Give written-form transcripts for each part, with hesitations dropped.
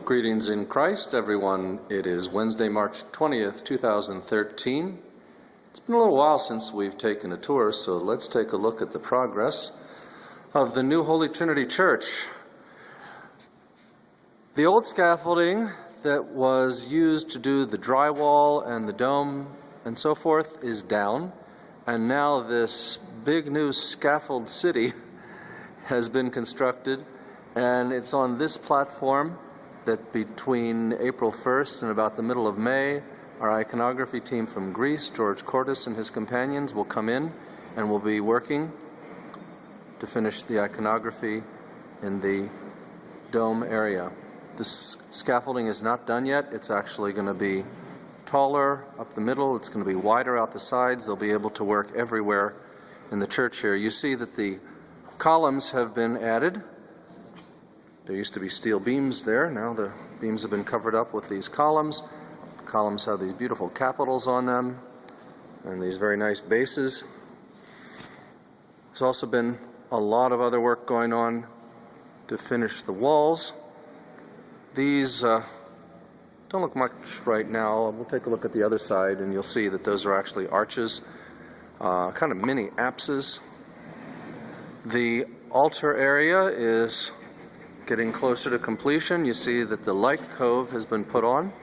Greetings in Christ, everyone. It is Wednesday, March 20th, 2013. It's been a little while since we've taken a tour, so let's take a look at the progress of the new Holy Trinity Church. The old scaffolding that was used to do the drywall and the dome and so forth is down, and now this big new scaffold city has been constructed, and it's on this platform that between April 1st and about the middle of May, our iconography team from Greece, George Cortis and his companions, will come in and will be working to finish the iconography in the dome area. This scaffolding is not done yet. It's actually going to be taller up the middle. It's going to be wider out the sides. They'll be able to work everywhere in the church here. You see that the columns have been added. There used to be steel beams there. Now the beams have been covered up with these columns. Columns have these beautiful capitals on them and these very nice bases. There's also been a lot of other work going on to finish the walls. These don't look much right now. We'll take a look at the other side and you'll see that those are actually arches, kind of mini apses. The altar area is getting closer to completion. You see that the light cove has been put on.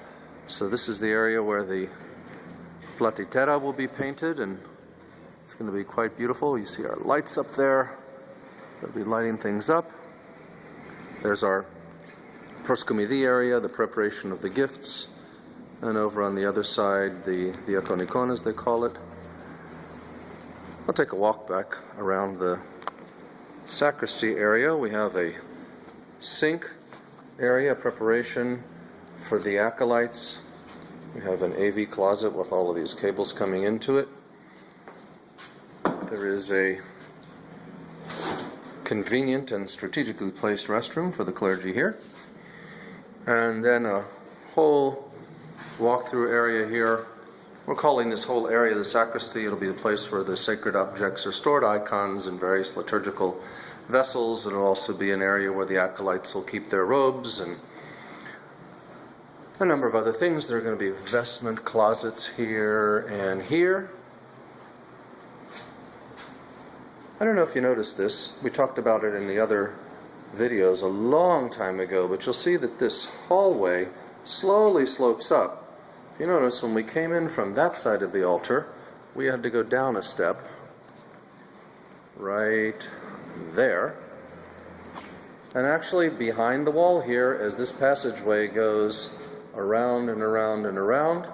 So this is the area where the platitera will be painted, and it's going to be quite beautiful. You see our lights up there. They'll be lighting things up. There's our proscomidi area, the preparation of the gifts. And over on the other side, the diaconicon, as they call it. I'll take a walk back around the sacristy area. We have a sink area, preparation for the acolytes. We have an AV closet with all of these cables coming into it. There is a convenient and strategically placed restroom for the clergy here. And then a whole walk-through area here. We're calling this whole area the sacristy. It'll be the place where the sacred objects are stored, icons and various liturgical vessels. It'll also be an area where the acolytes will keep their robes and a number of other things. There are going to be vestment closets here and here. I don't know if you noticed this. We talked about it in the other videos a long time ago, but you'll see that this hallway slowly slopes up. If you notice, when we came in from that side of the altar, we had to go down a step right there. And actually behind the wall here, as this passageway goes around and around and around,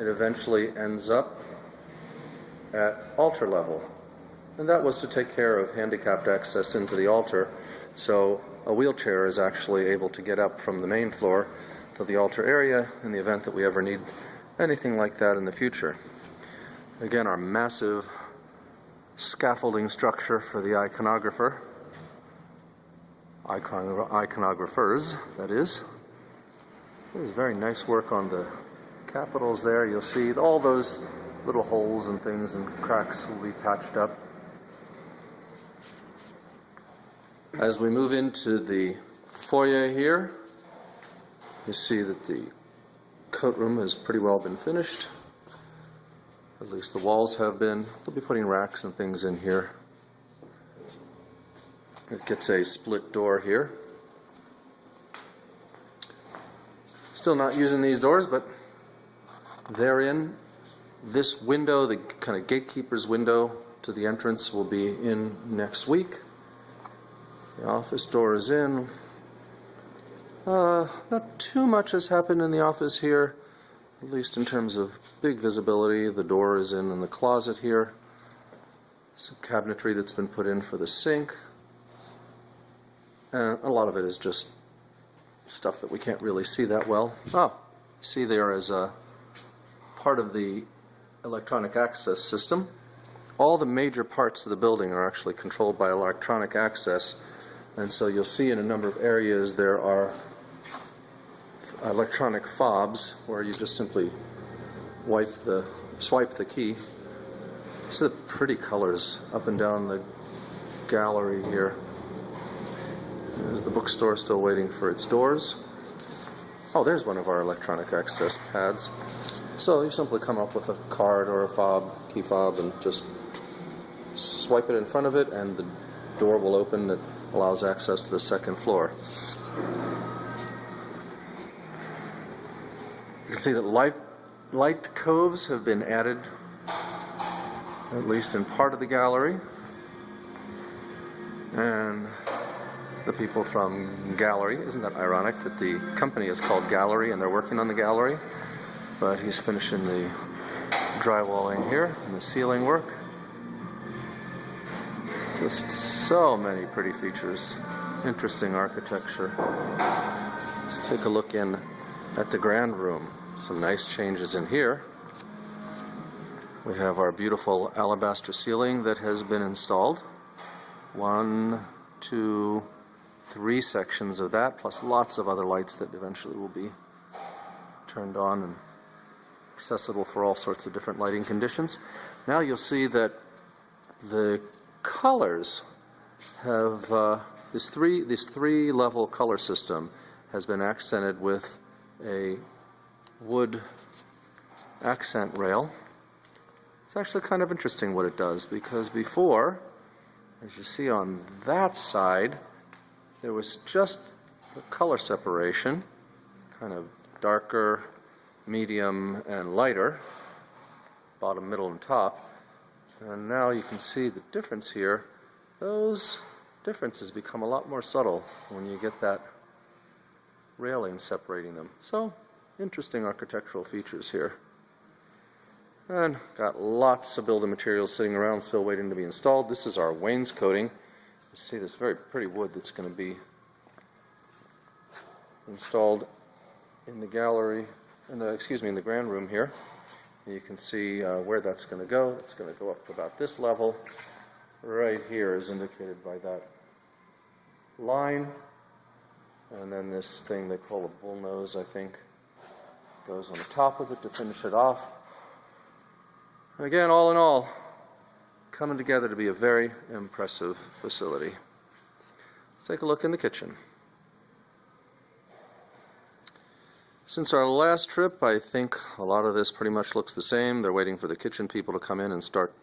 it eventually ends up at altar level. And that was to take care of handicapped access into the altar, so a wheelchair is actually able to get up from the main floor to the altar area in the event that we ever need anything like that in the future. Again, our massive scaffolding structure for the iconographers, that is. There's very nice work on the capitals there. You'll see all those little holes and things and cracks will be patched up. As we move into the foyer here, you see that the coat room has pretty well been finished. At least the walls have been. We'll be putting racks and things in here. It gets a split door here. Still not using these doors, but they're in. This window, the kind of gatekeeper's window to the entrance, will be in next week. The office door is in. Not too much has happened in the office here, at least in terms of big visibility. The door is in the closet here. Some cabinetry that's been put in for the sink. And a lot of it is just stuff that we can't really see that well. Oh, see there is a part of the electronic access system. All the major parts of the building are actually controlled by electronic access. And so you'll see in a number of areas there are electronic fobs where you just simply swipe the key. See the pretty colors up and down the gallery here. There's the bookstore still waiting for its doors. Oh, there's one of our electronic access pads. So you simply come up with a card or a fob, key fob, and just swipe it in front of it, and the door will open that allows access to the second floor. You can see that light coves have been added, at least in part of the gallery. And the people from Gallery, isn't that ironic that the company is called Gallery and they're working on the gallery? But he's finishing the drywalling here and the ceiling work. Just so many pretty features. Interesting architecture. Let's take a look in at the grand room. Some nice changes in here. We have our beautiful alabaster ceiling that has been installed. 1, 2, 3 sections of that, plus lots of other lights that eventually will be turned on and accessible for all sorts of different lighting conditions. Now you'll see that the colors have this three level color system has been accented with a wood accent rail. It's actually kind of interesting what it does, because before, as you see on that side, there was just a color separation, kind of darker, medium, and lighter, bottom, middle, and top. And now you can see the difference here. Those differences become a lot more subtle when you get that railing separating them. So, interesting architectural features here. And got lots of building materials sitting around still waiting to be installed. This is our wainscoting. You see this very pretty wood that's going to be installed in the gallery, in the grand room here. You can see where that's going to go. It's going to go up to about this level. Right here is indicated by that line. And then this thing they call a bullnose, I think, goes on the top of it to finish it off. And again, all in all, coming together to be a very impressive facility. Let's take a look in the kitchen. Since our last trip, I think a lot of this pretty much looks the same. They're waiting for the kitchen people to come in and start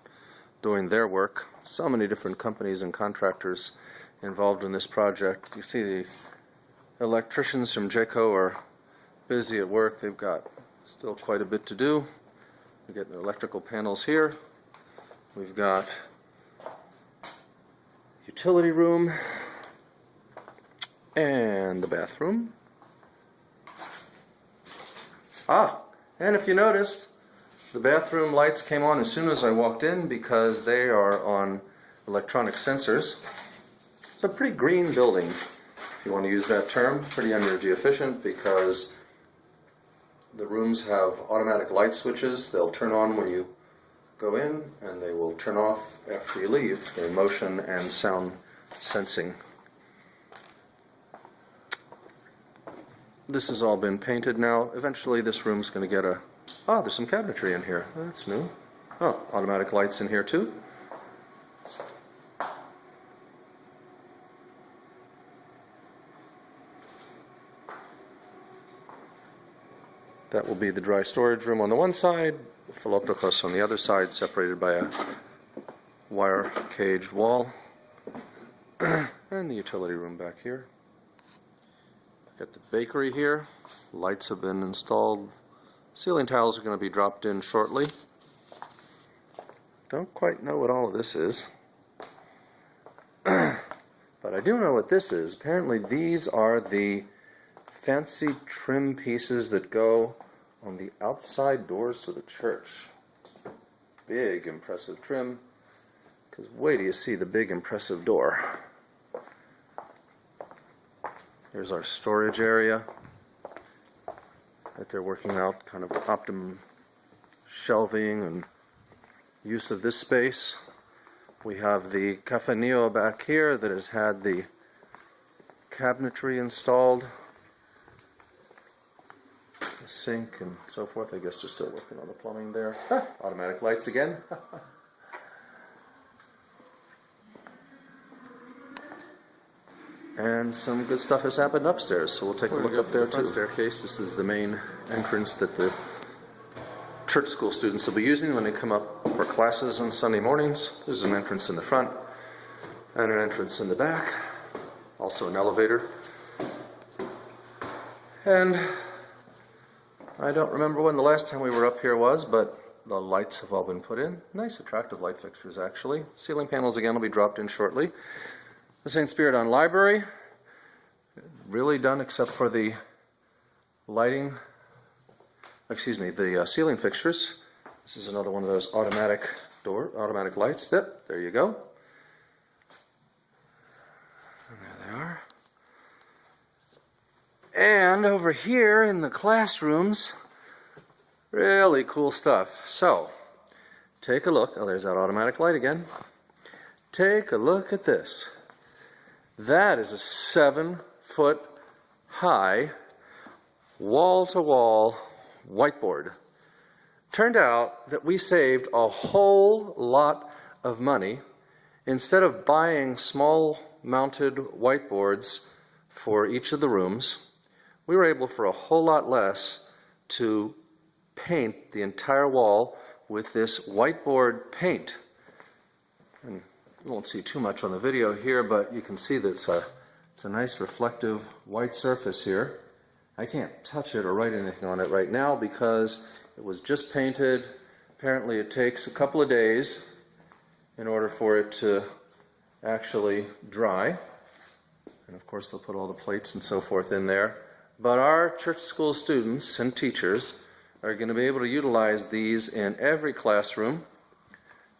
doing their work. So many different companies and contractors involved in this project. You see the electricians from JECO are busy at work. They've got still quite a bit to do. We get the electrical panels here. We've got utility room and the bathroom. And if you noticed, the bathroom lights came on as soon as I walked in because they are on electronic sensors. It's a pretty green building, if you want to use that term. Pretty energy efficient because the rooms have automatic light switches. They'll turn on when you go in and they will turn off after you leave. They're motion and sound sensing. This has all been painted now. Eventually this room's going to get a... there's some cabinetry in here. That's new. Automatic lights in here too. That will be the dry storage room on the one side, Philoptochos on the other side, separated by a wire caged wall. And the utility room back here. Got the bakery here. Lights have been installed. Ceiling tiles are going to be dropped in shortly. Don't quite know what all of this is. But I do know what this is. Apparently these are the fancy trim pieces that go on the outside doors to the church. Big, impressive trim. Because wait till you see the big, impressive door. Here's our storage area that they're working out, kind of optimum shelving and use of this space. We have the cafeneo back here that has had the cabinetry installed, the sink and so forth. I guess they're still working on the plumbing there. Automatic lights again. And some good stuff has happened upstairs, so we'll take a look up there too. Staircase. This is the main entrance that the church school students will be using when they come up for classes on Sunday mornings. There's an entrance in the front and an entrance in the back. Also an elevator. And I don't remember when the last time we were up here was, but the lights have all been put in. Nice, attractive light fixtures, actually. Ceiling panels, again, will be dropped in shortly. The St. Spiridon Library, really done except for the lighting, the ceiling fixtures. This is another one of those automatic lights. Yep, there you go. And there they are. And over here in the classrooms, really cool stuff. So, take a look. Oh, there's that automatic light again. Take a look at this. That is a 7-foot high wall-to-wall whiteboard. Turned out that we saved a whole lot of money. Instead of buying small mounted whiteboards for each of the rooms, we were able for a whole lot less to paint the entire wall with this whiteboard paint. And you won't see too much on the video here, but you can see that it's a nice reflective white surface here. I can't touch it or write anything on it right now because it was just painted. Apparently it takes a couple of days in order for it to actually dry. And of course they'll put all the plates and so forth in there. But our church school students and teachers are going to be able to utilize these in every classroom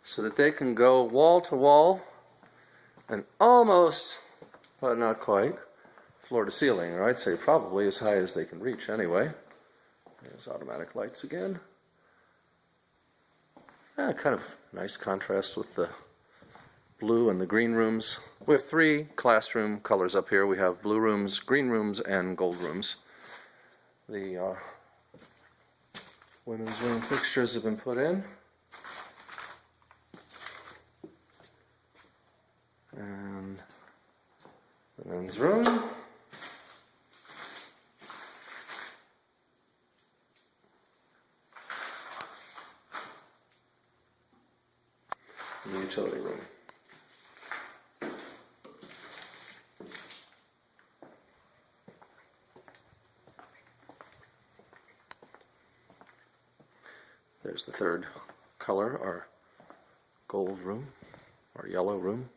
so that they can go wall to wall and almost, but not quite, floor to ceiling, or I'd say probably as high as they can reach anyway. There's automatic lights again. Kind of nice contrast with the blue and the green rooms. We have 3 classroom colors up here. We have blue rooms, green rooms, and gold rooms. The women's room fixtures have been put in. And the men's room. And the utility room. There's the third color, our gold room, our yellow room.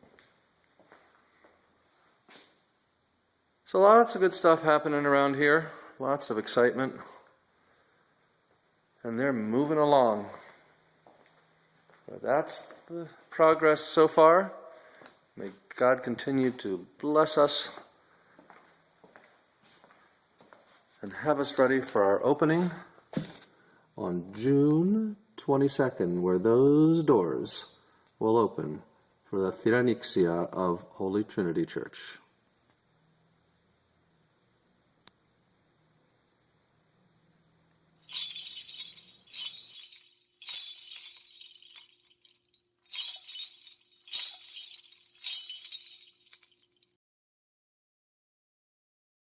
So lots of good stuff happening around here, lots of excitement, and they're moving along. But that's the progress so far. May God continue to bless us and have us ready for our opening on June 22nd, where those doors will open for the Trinity of Holy Trinity Church.